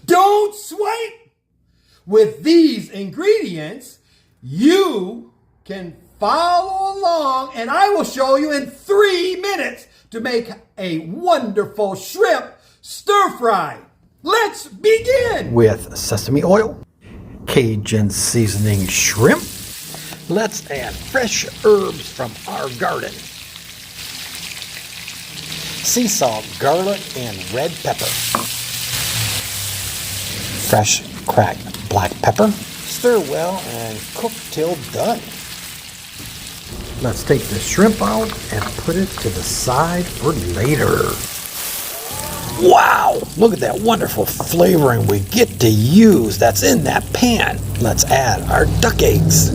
Don't swipe! With these ingredients, you can follow along and I will show you in 3 minutes to make a wonderful shrimp stir fry. Let's begin! With sesame oil, Cajun seasoning shrimp. Let's add fresh herbs from our garden. Sea salt, garlic, and red pepper. Fresh cracked black pepper. Stir well and cook till done. Let's take the shrimp out and put it to the side for later. Wow! Look at that wonderful flavoring we get to use that's in that pan. Let's add our duck eggs.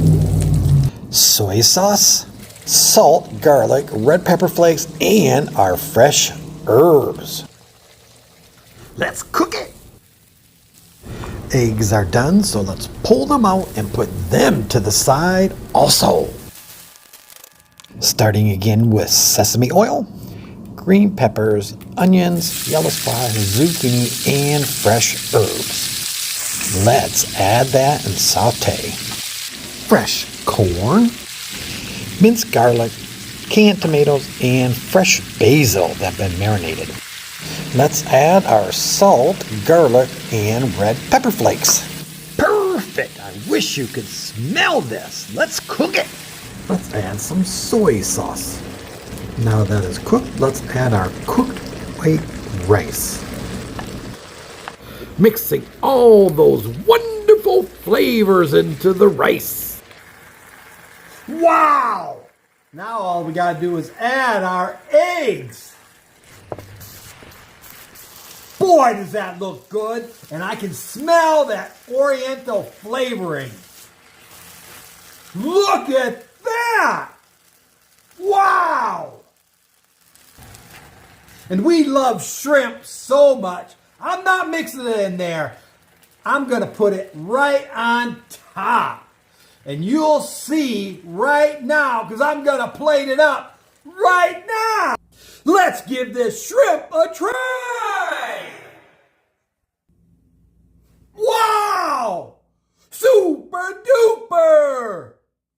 Soy sauce, salt, garlic, red pepper flakes, and our fresh herbs. Let's cook it. Eggs are done, so let's pull them out and put them to the side also. Starting again with sesame oil, green peppers, onions, yellow squash, zucchini, and fresh herbs. Let's add that and saute. Fresh corn, minced garlic, canned tomatoes, and fresh basil that have been marinated. Let's add our salt, garlic, and red pepper flakes. Perfect! I wish you could smell this. Let's cook it. Let's add some soy sauce. Now that is cooked, let's add our cooked white rice. Mixing all those wonderful flavors into the rice. Wow! Now all we gotta do is add our eggs. Boy, does that look good. And I can smell that oriental flavoring. Look at that! Wow! And we love shrimp so much. I'm not mixing it in there. I'm going to put it right on top. And you'll see right now, because I'm going to plate it up right now. Let's give this shrimp a try. Wow! Super duper!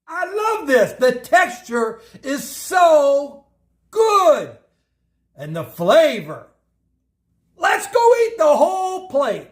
I love this. The texture is so good. And the flavor. Let's go eat the whole plate.